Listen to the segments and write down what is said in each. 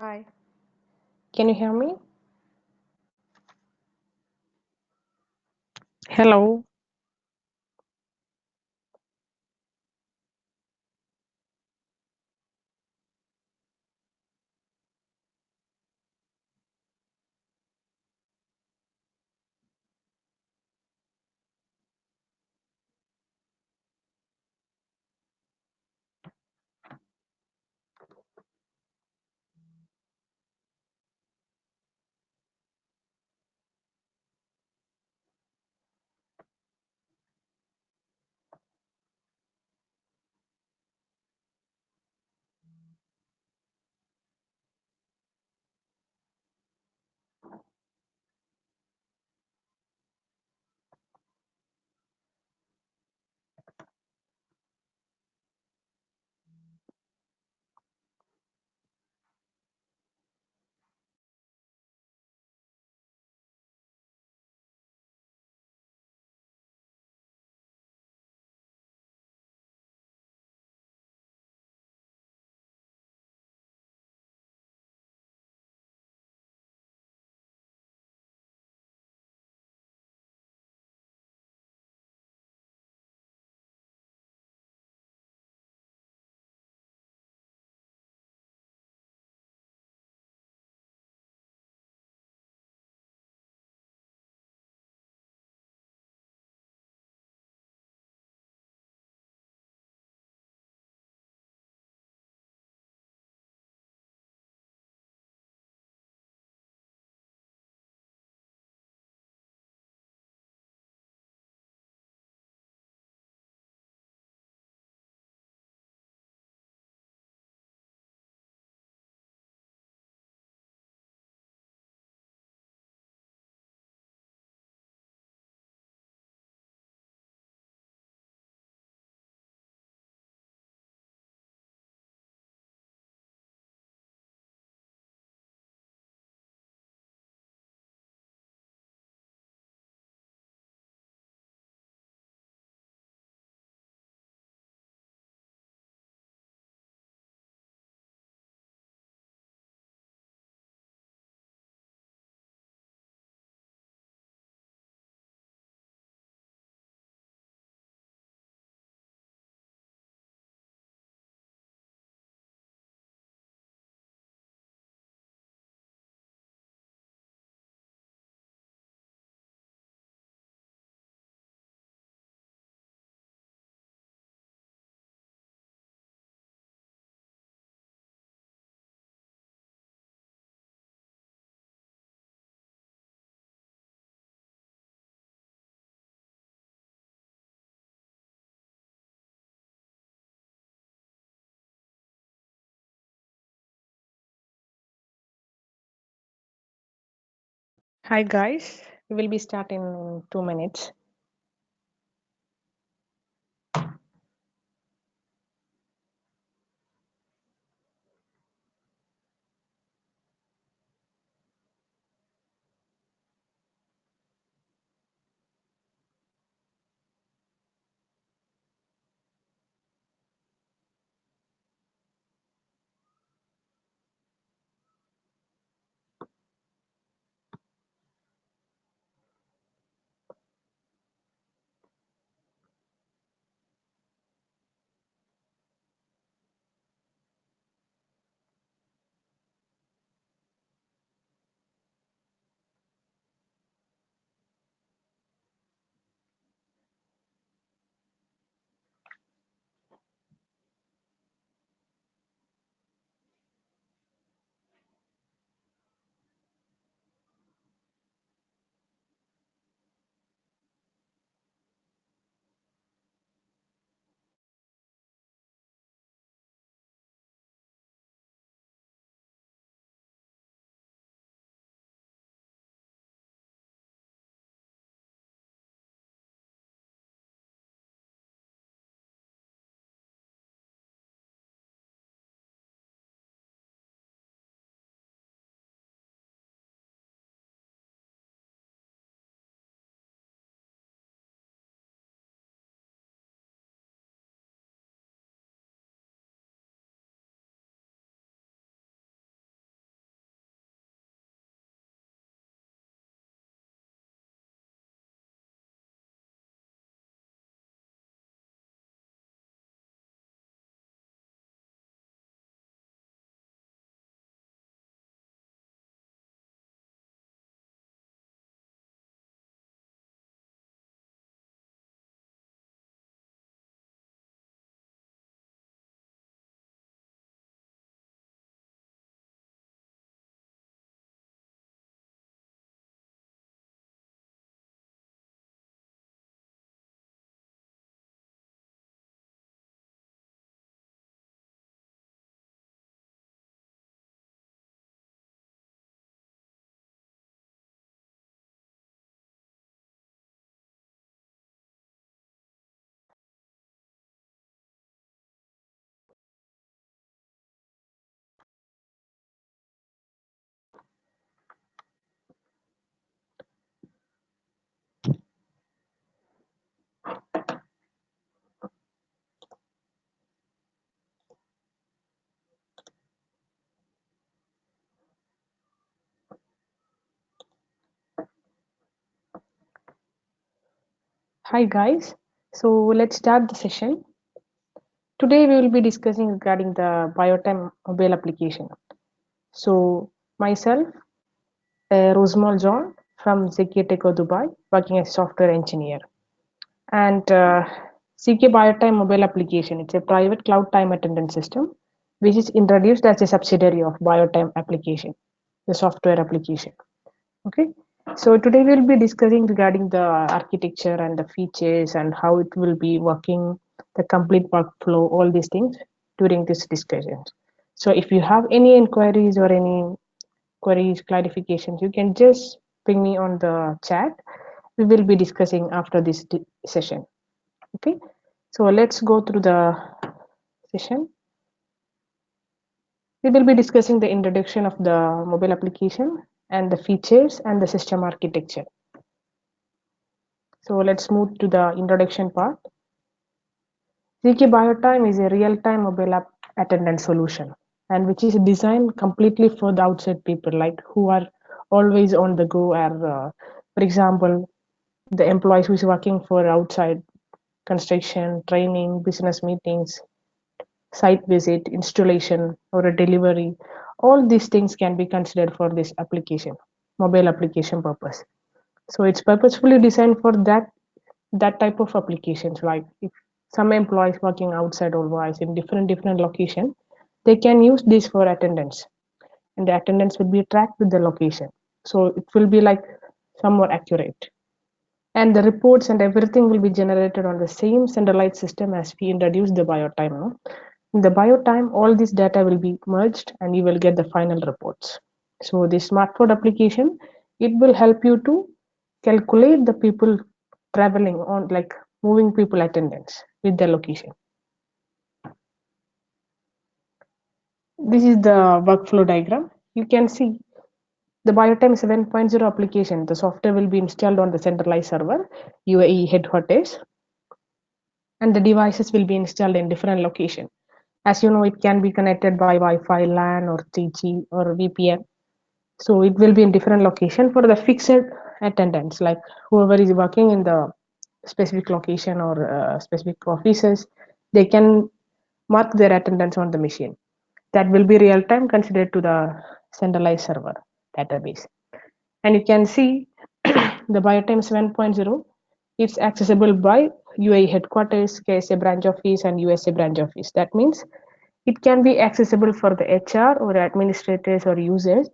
Hi, can you hear me? Hello. Hi guys, we will be starting in 2 minutes. Hi guys. So let's start the session. Today we will be discussing regarding the BioTime mobile application. So myself, Rosemol John from ZKTech Dubai, working as software engineer. And ZKBioTime mobile application, it's a private cloud time attendance system, which is introduced as a subsidiary of BioTime application, the software application. Okay, so today we'll be discussing regarding the architecture and the features and how it will be working, the complete workflow, all these things during this discussion. So if you have any inquiries or any queries, clarifications, you can just ping me on the chat. We will be discussing after this session. Okay, so let's go through the session. We will be discussing the introduction of the mobile application and the features and the system architecture. So let's move to the introduction part. ZKBioTime is a real-time mobile app attendance solution, and which is designed completely for the outside people, like who are always on the go, or for example, the employees who is working for outside construction, training, business meetings, site visit, installation, or a delivery. All these things can be considered for this application, mobile application purpose. So it's purposefully designed for that type of applications. Like if some employees working outside or wise in different location, they can use this for attendance, and the attendance will be tracked with the location. So it will be like somewhat accurate, and the reports and everything will be generated on the same centralized system as we introduced the BioTime. No? In the BioTime, all this data will be merged, and you will get the final reports. So the smartphone application, it will help you to calculate the people traveling on, like moving people attendance with the location. This is the workflow diagram. You can see the BioTime 7.0 application. The software will be installed on the centralized server, UAE headquarters, and the devices will be installed in different location. As you know, it can be connected by Wi-Fi, LAN, or 3G, or VPN. So it will be in different location for the fixed attendance, like whoever is working in the specific location or specific offices, they can mark their attendance on the machine. That will be real time considered to the centralized server database. And you can see the BioTime 7.0, it's accessible by UAE headquarters, KSA branch office, and USA branch office. That means it can be accessible for the HR or administrators or users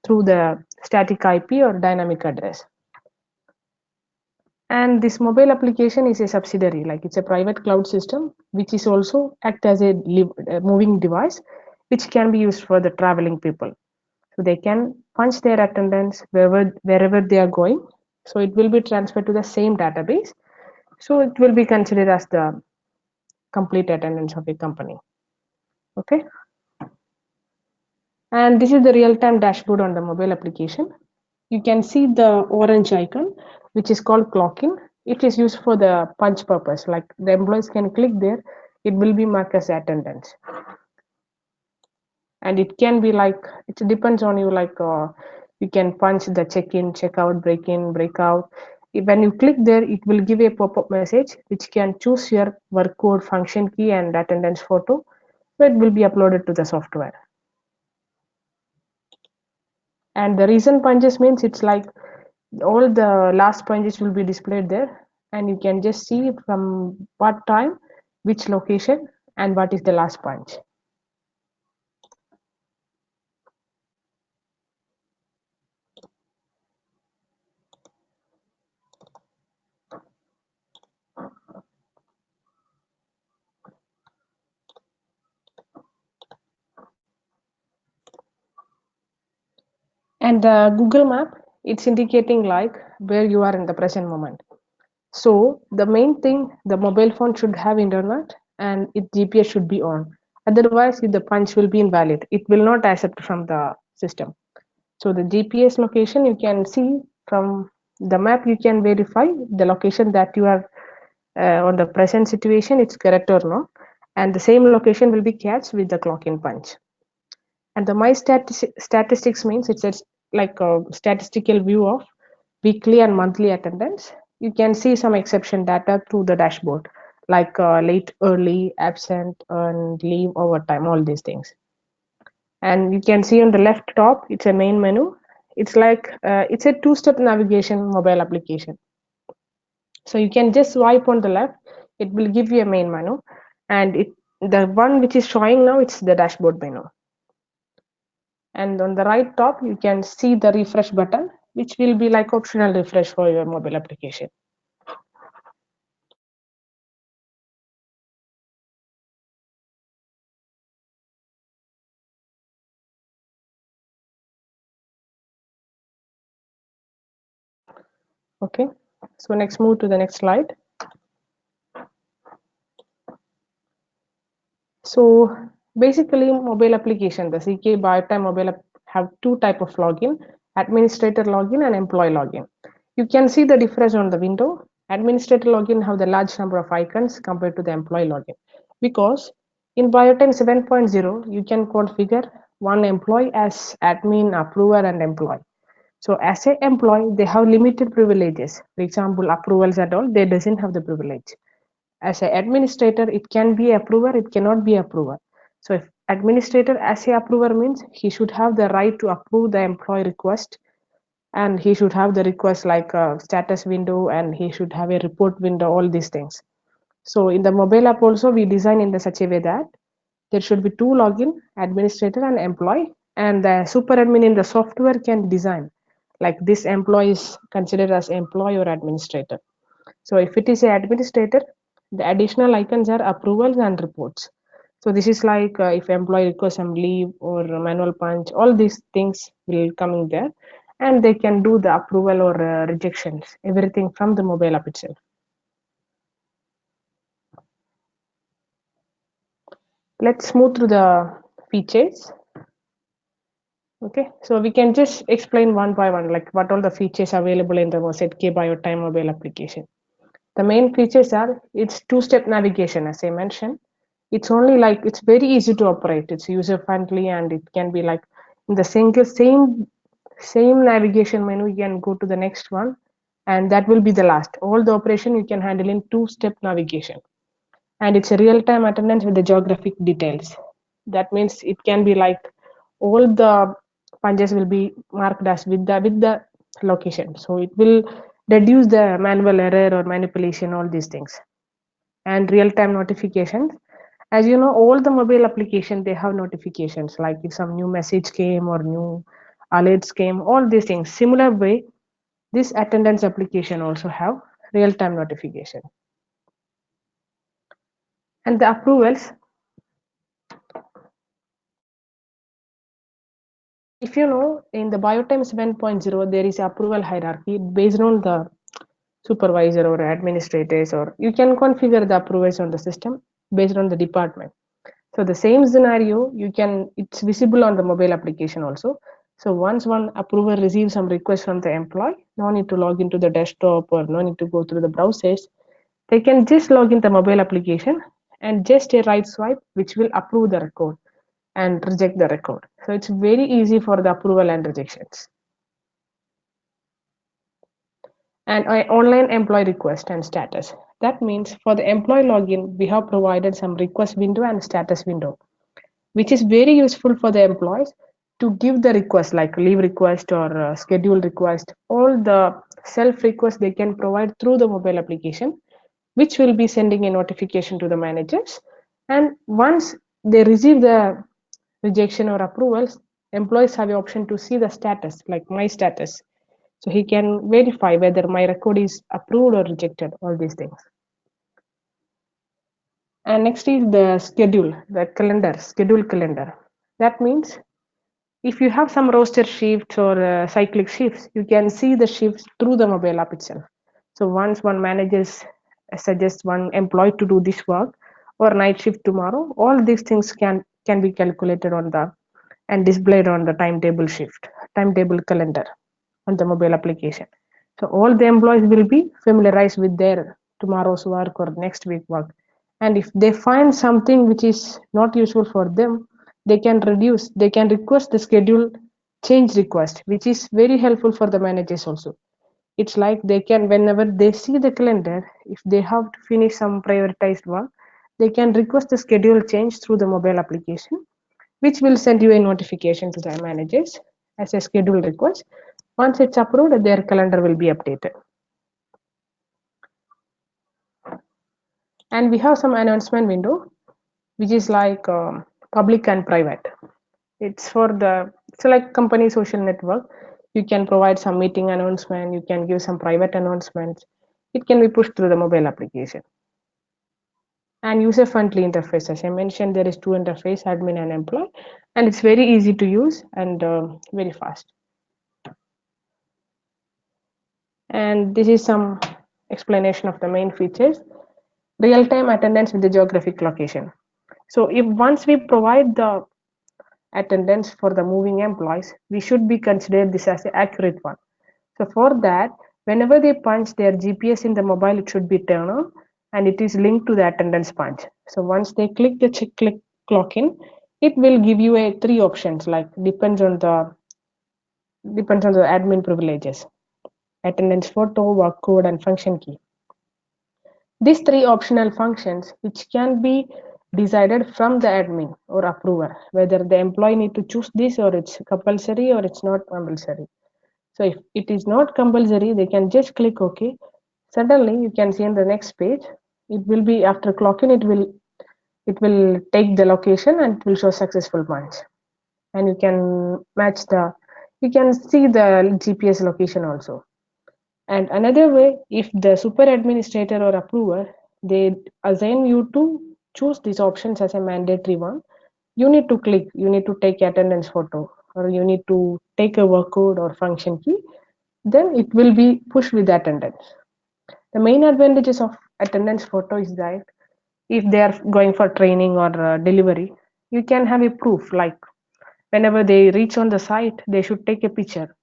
through the static IP or dynamic address. And this mobile application is a subsidiary, like it's a private cloud system, which is also act as a moving device, which can be used for the traveling people. So they can punch their attendance wherever they are going. So it will be transferred to the same database. So it will be considered as the complete attendance of a company. Okay. And this is the real-time dashboard on the mobile application. You can see the orange icon, which is called clock-in. It is used for the punch purpose. Like the employees can click there, it will be marked as attendance. And it can be like, it depends on you, like you can punch the check-in, check-out, break-in, break-out. When you click there, it will give a pop-up message, which can choose your work code, function key, and attendance photo. So it will be uploaded to the software. And the recent punches means it's like all the last punches will be displayed there, and you can just see from what time, which location, and what is the last punch. And the Google map, it's indicating like where you are in the present moment. So the main thing, the mobile phone should have internet and its GPS should be on. Otherwise, the punch will be invalid. It will not accept from the system. So the GPS location, you can see from the map, you can verify the location that you are on the present situation, it's correct or not. And the same location will be catched with the clock in punch. And the my statistics means it's like a statistical view of weekly and monthly attendance. you can see some exception data through the dashboard, like late, early, absent, and leave, overtime, all these things. And you can see on the left top, it's a main menu. It's like it's a two-step navigation mobile application. So you can just swipe on the left, it will give you a main menu, and the one which is showing now, it's the dashboard menu. And on the right top, you can see the refresh button, which will be like optional refresh for your mobile application. Okay, so next move to the next slide. So basically, mobile application, the ZKBioTime mobile app have two type of login: administrator login and employee login. You can see the difference on the window. Administrator login have the large number of icons compared to the employee login, because in BioTime 7.0 you can configure one employee as admin, approver, and employee. So as a employee, they have limited privileges. For example, approvals and all, they doesn't have the privilege. As an administrator, it can be approver, it cannot be approver. So if administrator as a approver means he should have the right to approve the employee request, and he should have the request like a status window, and he should have a report window, all these things. So in the mobile app also, we design in such a way that there should be two login, administrator and employee, and the super admin in the software can design like this employee is considered as employee or administrator. So if it is an administrator, the additional icons are approvals and reports. So this is like if employee requests some leave or manual punch, all these things will come in there, and they can do the approval or rejections, everything from the mobile app itself. Let's move through the features. Okay, so we can just explain one by one, like what all the features available in the ZKBioTime mobile application. The main features are it's two-step navigation, as I mentioned. It's only like it's very easy to operate. It's user-friendly, and it can be like in the same navigation menu. You can go to the next one, and that will be the last. All the operation you can handle in two-step navigation, and it's a real-time attendance with the geographic details. That means it can be like all the punches will be marked as with the location, so it will reduce the manual error or manipulation, all these things. And real-time notifications, as you know, all the mobile application, they have notifications like if some new message came or new alerts came, all these things. Similar way, this attendance application also have real-time notification. And the approvals, if you know, in the BioTime 7.0, there is approval hierarchy based on the supervisor or administrators, or you can configure the approvals on the system based on the department. So the same scenario, it's visible on the mobile application also. So once one approver receives some request from the employee, no need to log into the desktop or no need to go through the browsers. They can just log in the mobile application and just a right swipe, which will approve the record and reject the record. So it's very easy for the approval and rejections. And online employee request and status. That means for the employee login, we have provided some request window and status window, which is very useful for the employees to give the request like leave request or schedule request. All the self requests they can provide through the mobile application, which will be sending a notification to the managers. And once they receive the rejection or approvals, employees have the option to see the status, like my status. So he can verify whether my record is approved or rejected, all these things. And next is the schedule, the calendar, schedule calendar. That means if you have some roster shifts or cyclic shifts, you can see the shifts through the mobile app itself. So once one manager suggests one employee to do this work or night shift tomorrow, all these things can be calculated on the and displayed on the timetable calendar on the mobile application. So all the employees will be familiarized with their tomorrow's work or next week work. And if they find something which is not useful for them, they can request the schedule change request, which is very helpful for the managers also. It's like they can, whenever they see the calendar, if they have to finish some prioritized work, they can request the schedule change through the mobile application, which will send you a notification to their managers as a schedule request. Once it's approved, their calendar will be updated. And we have some announcement window, which is like public and private. It's like company social network. You can provide some meeting announcement, you can give some private announcements. It can be pushed through the mobile application. And user friendly interface, as I mentioned, there is two interface, admin and employee, and it's very easy to use and very fast. And this is some explanation of the main features. Real-time attendance with the geographic location. So if once we provide the attendance for the moving employees, we should be considered this as an accurate one. So for that, whenever they punch their GPS in the mobile, it should be turned on and it is linked to the attendance punch. So once they click the click clock in, it will give you a three options, like depends on the admin privileges: attendance photo, work code, and function key. These three optional functions, which can be decided from the admin or approver, whether the employee need to choose this or it's compulsory or it's not compulsory. So if it is not compulsory, they can just click OK. Suddenly, you can see in the next page, it will be after clocking, it will take the location and it will show successful punch. And you can see the GPS location also. And another way, if the super administrator or approver, they assign you to choose these options as a mandatory one, you need to take attendance photo, or you need to take a work code or function key, then it will be pushed with attendance. The main advantages of attendance photo is that if they are going for training or delivery, you can have a proof, like whenever they reach on the site, they should take a picture.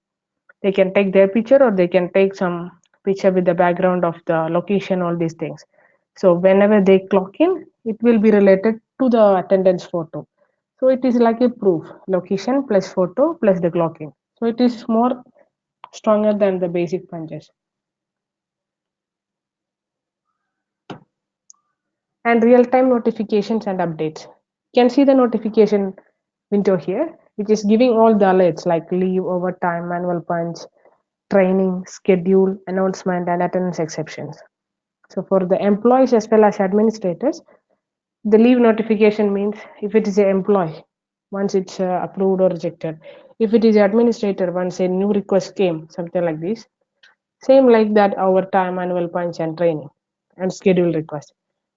They can take their picture or they can take some picture with the background of the location, all these things. So whenever they clock in, it will be related to the attendance photo. So it is like a proof, location plus photo plus the clocking. So it is more stronger than the basic punches. And real-time notifications and updates. You can see the notification window here, which is giving all the alerts like leave, overtime, manual punch, training, schedule, announcement, and attendance exceptions. So for the employees as well as administrators, the leave notification means if it is an employee, once it's approved or rejected. If it is administrator, once a new request came, something like this. Same like that, overtime, annual punch, and training, and schedule request.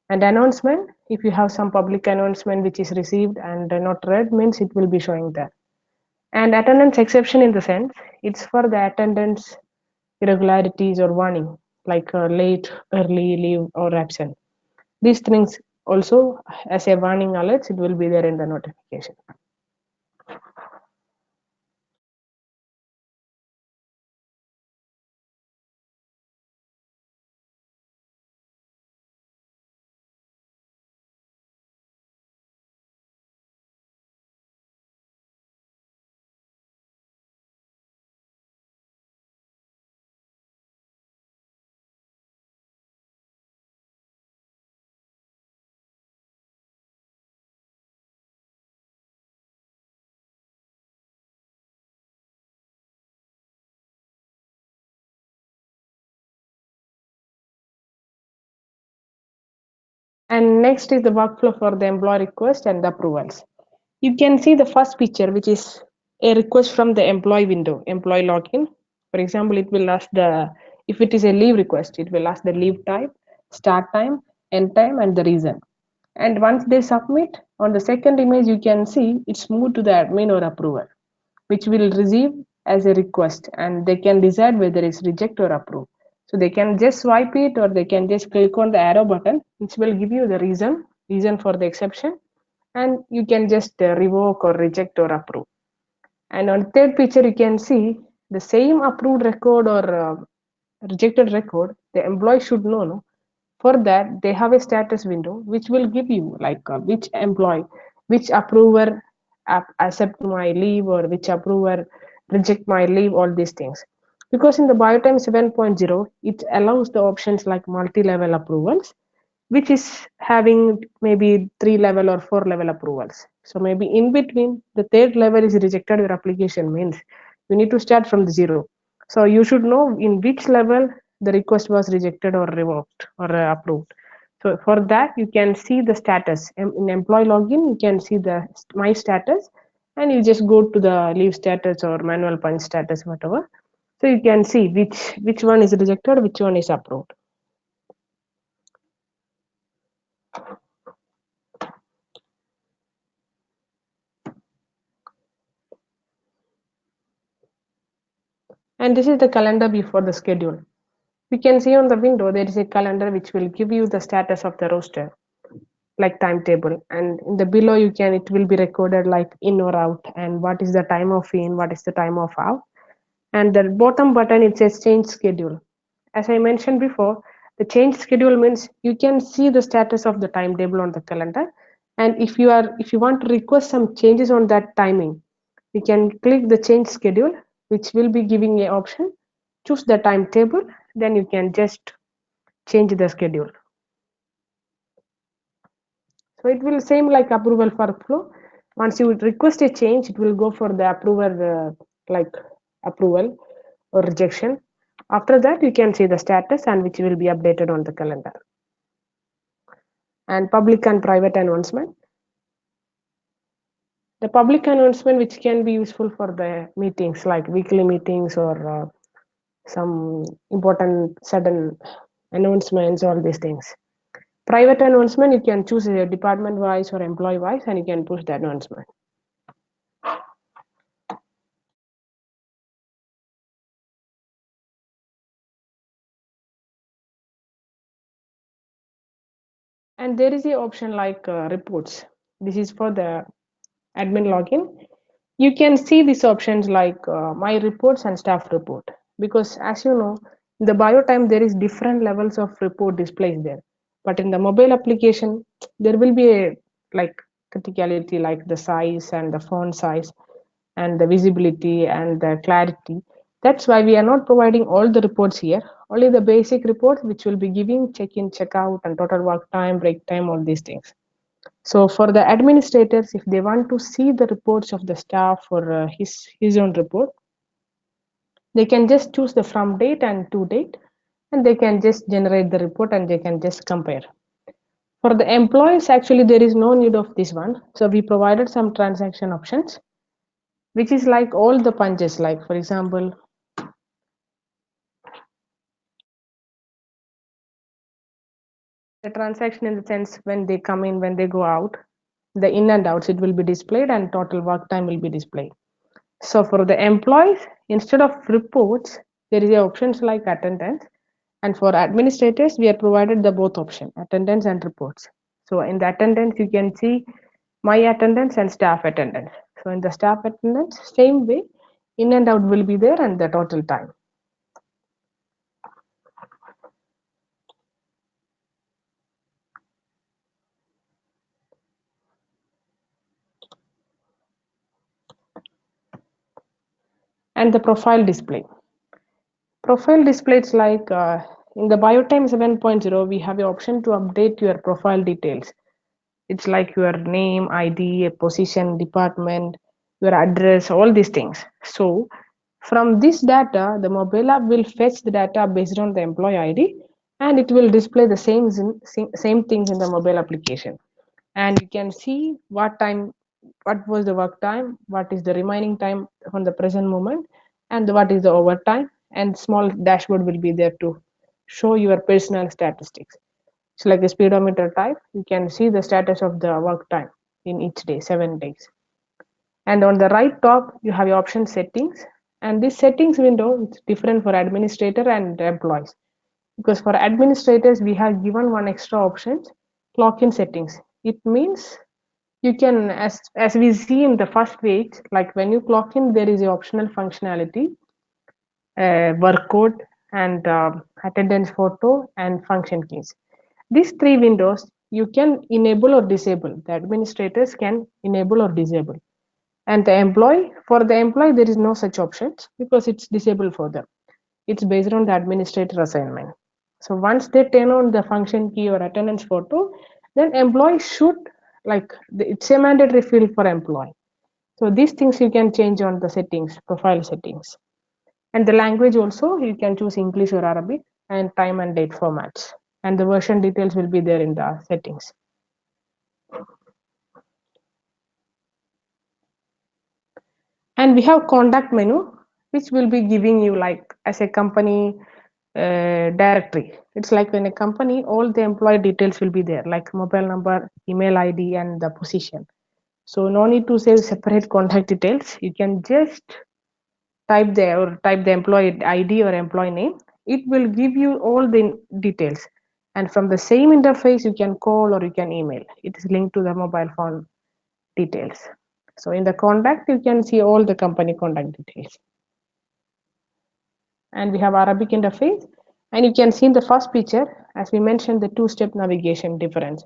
And announcement, if you have some public announcement which is received and not read, means it will be showing there. And attendance exception in the sense, it's for the attendance irregularities or warning, like late, early, leave, or absent. These things also, as a warning alerts, it will be there in the notification. And next is the workflow for the employee request and the approvals. You can see the first picture, which is a request from the employee window, employee login. For example, it will ask if it is a leave request, it will ask the leave type, start time, end time, and the reason. And once they submit, on the second image, you can see it's moved to the admin or approver, which will receive as a request, and they can decide whether it's reject or approve. So they can just swipe it or they can just click on the arrow button, which will give you the reason for the exception, and you can just revoke or reject or approve. And on the third picture, you can see the same approved record or rejected record. The employee should know. No? For that, they have a status window which will give you like which employee, which approver accept my leave or which approver reject my leave, all these things. Because in the BioTime 7.0, it allows the options like multi-level approvals, which is having maybe 3 level or 4 level approvals. So maybe in between, the third level is rejected your application means you need to start from the zero. So you should know in which level the request was rejected or revoked or approved. So for that, you can see the status. In employee login, you can see the my status, and you just go to the leave status or manual punch status, whatever. So you can see which one is rejected, which one is approved. And this is the calendar before the schedule. We can see on the window there is a calendar which will give you the status of the roster, like timetable. And in the below you can it will be recorded like in or out and what is the time of in, what is the time of out. And the bottom button it says change schedule. As I mentioned before, the change schedule means you can see the status of the timetable on the calendar. And if you want to request some changes on that timing, you can click the change schedule, which will be giving a option. Choose the timetable, then you can just change the schedule. So it will same like approval for flow. Once you request a change, it will go for the approval like approval or rejection. After that, you can see the status and which will be updated on the calendar. And public and private announcement. The public announcement which can be useful for the meetings like weekly meetings or some important sudden announcements, all these things. Private announcement, you can choose a department wise or employee wise and you can push the announcement. And there is a option like reports. This is for the admin login. You can see these options like my reports and staff report. Because as you know, in the BioTime, there is different levels of report displays there. But in the mobile application, there will be a like criticality like the size and the font size and the visibility and the clarity. That's why we are not providing all the reports here, only the basic reports which will be giving check-in, check-out and total work time, break time, all these things. So for the administrators, if they want to see the reports of the staff or his own report, they can just choose the from date and to date, and they can just generate the report and they can just compare. For the employees, actually there is no need of this one. So we provided some transaction options, which is like all the punches, like for example, the transaction in the sense when they come in, when they go out, the in and outs, it will be displayed and total work time will be displayed. So for the employees, instead of reports, there is a options like attendance. And for administrators, we are provided the both option, attendance and reports. So in the attendance, you can see my attendance and staff attendance. So in the staff attendance, same way, in and out will be there and the total time. And the profile display. Profile displays like in the BioTime 7.0, we have the option to update your profile details. It's like your name, ID, a position, department, your address, all these things. So from this data, the mobile app will fetch the data based on the employee ID and it will display the same things in the mobile application. And you can see what time, what was the work time, what is the remaining time on the present moment, and what is the overtime. And small dashboard will be there to show your personal statistics. So like the speedometer type, you can see the status of the work time in each day, 7 days. And on the right top, you have your option settings. And this settings window is different for administrator and employees. Because for administrators, we have given one extra option, clock in settings. It means you can, as we see in the first page, like when you clock in, there is a optional functionality, work code, and attendance photo and function keys. These three windows you can enable or disable. The administrators can enable or disable. And the employee, for the employee, there is no such options because it's disabled for them. It's based on the administrator assignment. So once they turn on the function key or attendance photo, then employee should, like, it's a mandatory field for employee. So these things you can change on the settings, profile settings. And the language also, you can choose English or Arabic, and time and date formats. And the version details will be there in the settings. And we have contact menu, which will be giving you, like, as a company directory. It's like in a company, all the employee details will be there, like mobile number, email ID, and the position. So no need to save separate contact details. You can just type the employee ID or employee name. It will give you all the details. And from the same interface, you can call or you can email. It is linked to the mobile phone details. So in the contact, you can see all the company contact details. And we have Arabic interface. And you can see in the first picture, as we mentioned, the two-step navigation difference.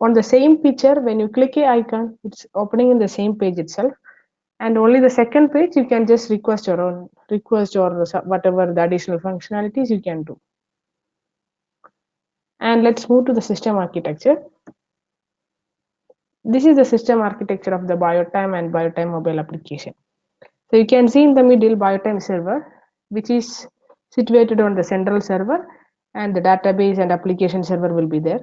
On the same picture, when you click a icon, it's opening in the same page itself. And only the second page, you can just request your own request or whatever the additional functionalities you can do. And let's move to the system architecture. This is the system architecture of the BioTime and BioTime mobile application. So you can see in the middle BioTime server, which is situated on the central server, and the database and application server will be there.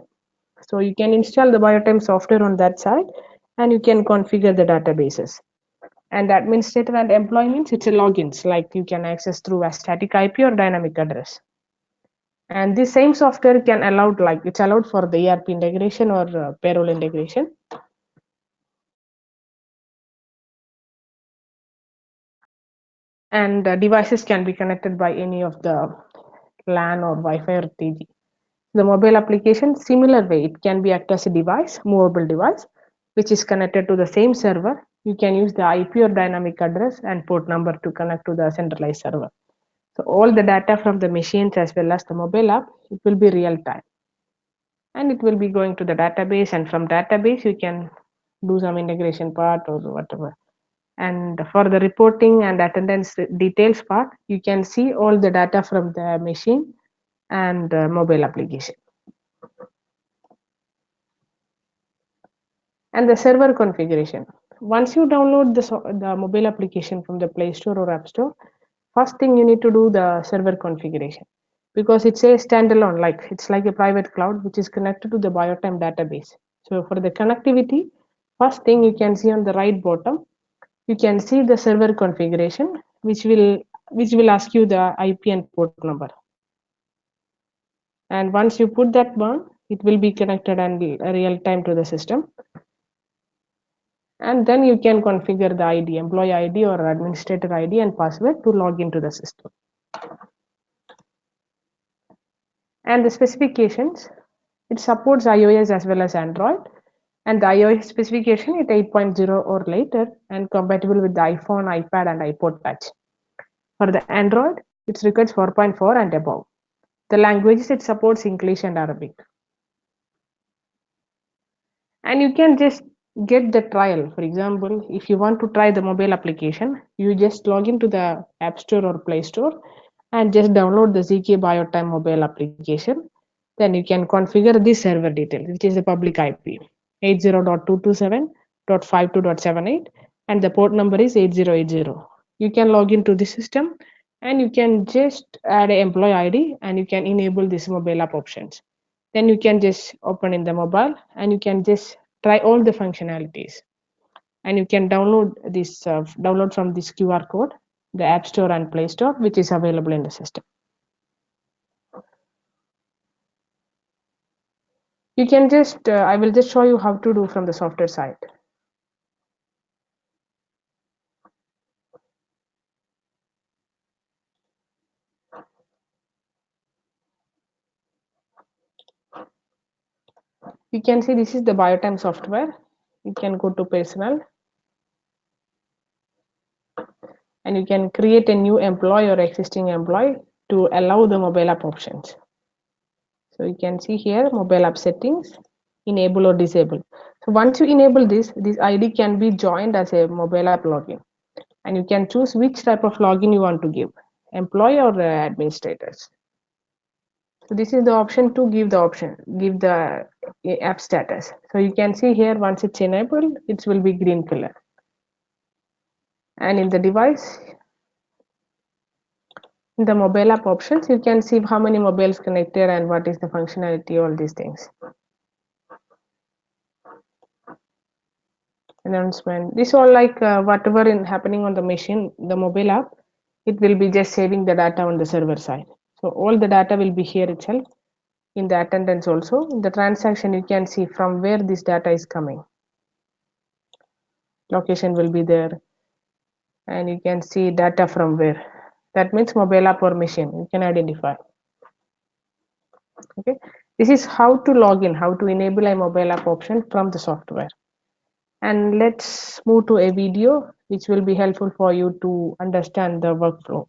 So you can install the BioTime software on that side, and you can configure the databases. And administrator and employee means it's a logins, like you can access through a static IP or dynamic address. And this same software can allowed, like it's allowed for the ERP integration or payroll integration. And devices can be connected by any of the LAN or Wi-Fi or 3G. The mobile application, similar way, it can be act as a device, movable device, which is connected to the same server. You can use the IP or dynamic address and port number to connect to the centralized server. So all the data from the machines as well as the mobile app, it will be real time. And it will be going to the database, and from database you can do some integration part or whatever. And for the reporting and attendance details part, you can see all the data from the machine and mobile application. And the server configuration. Once you download the mobile application from the Play Store or App Store, first thing you need to do the server configuration, because it's a standalone, like it's like a private cloud which is connected to the BioTime database. So for the connectivity, first thing you can see on the right bottom, you can see the server configuration, which will ask you the IP and port number. And once you put that one, it will be connected and real time to the system. And then you can configure the ID, employee ID or administrator ID and password to log into the system. And the specifications, it supports iOS as well as Android. And the iOS specification is 8.0 or later and compatible with the iPhone, iPad, and iPod Touch. For the Android, it requires 4.4 and above. The languages, it supports English and Arabic. And you can just get the trial. For example, if you want to try the mobile application, you just log into the App Store or Play Store and just download the ZKBioTime mobile application. Then you can configure this server detail, which is the public IP 80.227.52.78, and the port number is 8080. You can log into the system and you can just add an employee ID and you can enable this mobile app options. Then you can just open in the mobile and you can just try all the functionalities. And you can download from this QR code the App Store and Play Store, which is available in the system. You can just I will just show you how to do from the software side. You can see this is the BioTime software. You can go to personal and you can create a new employee or existing employee to allow the mobile app options. So you can see here mobile app settings, enable or disable. So once you enable this ID can be joined as a mobile app login, and you can choose which type of login you want to give, employee or administrators. So this is the option to give the app status. So you can see here, once it's enabled, it will be green color. And in the device, in the mobile app options, you can see how many mobiles connected and what is the functionality, all these things. Announcement. This all like whatever in happening on the machine, the mobile app, it will be just saving the data on the server side. So all the data will be here itself. In the attendance also, in the transaction, you can see from where this data is coming. Location will be there, and you can see data from where. That means mobile app or machine, you can identify. Okay, this is how to log in, how to enable a mobile app option from the software. And let's move to a video which will be helpful for you to understand the workflow.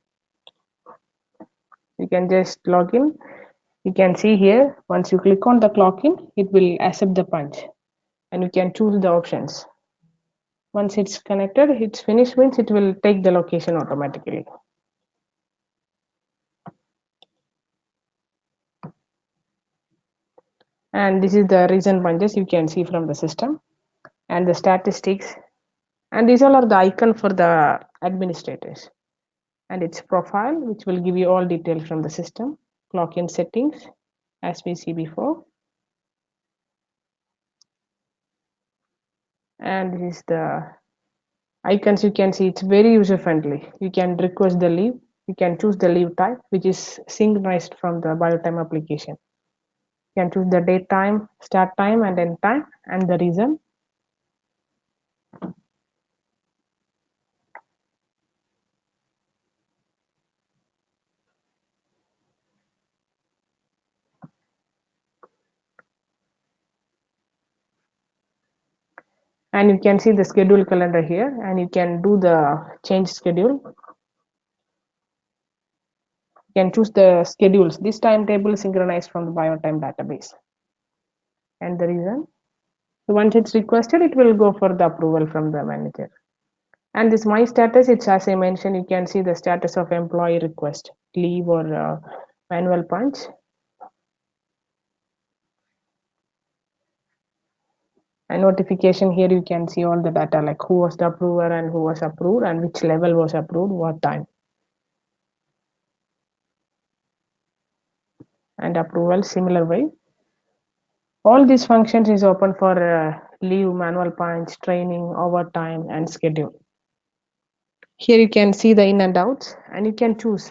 You can just log in. You can see here, once you click on the clock in, it will accept the punch, and you can choose the options. Once it's connected, it's finished means it will take the location automatically. And this is the recent punches you can see from the system and the statistics. And these all are the icon for the administrators. And its profile, which will give you all details from the system. Clock in settings, as we see before. And this is the icons you can see. It's very user friendly. You can request the leave. You can choose the leave type, which is synchronized from the BioTime application. You can choose the date time, start time and end time, and the reason. And you can see the schedule calendar here, and you can do the change schedule. You can choose the schedules. This timetable is synchronized from the BioTime database. And the reason. So once it's requested, it will go for the approval from the manager. And this my status, it's as I mentioned, you can see the status of employee request, leave or manual punch. And notification here, you can see all the data like who was the approver and who was approved and which level was approved, what time. And approval similar way. All these functions is open for leave, manual punch, training, overtime, and schedule. Here you can see the in and outs, and you can choose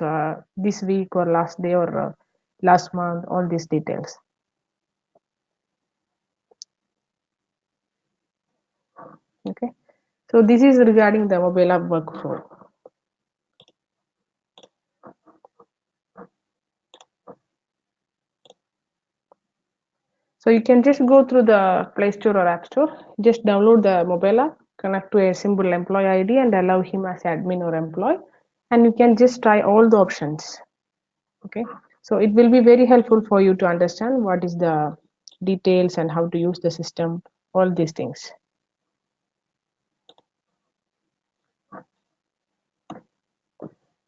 this week or last day or last month, all these details. Okay, so this is regarding the mobile app workflow. So you can just go through the Play Store or App Store, just download the mobile app, connect to a simple employee ID and allow him as admin or employee, and you can just try all the options. Okay, so it will be very helpful for you to understand what is the details and how to use the system, all these things.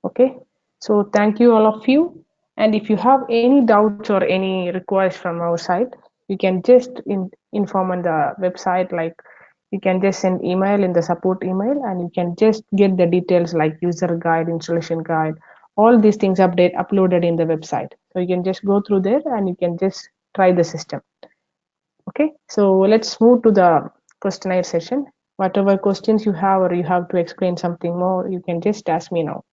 Okay, so thank you all of you, and if you have any doubts or any requests from our side, you can just inform on the website, like you can just send email in the support email, and you can just get the details like user guide, installation guide, all these things uploaded in the website. So you can just go through there and you can just try the system. Okay, so let's move to the questionnaire session. Whatever questions you have or you have to explain something more, you can just ask me now.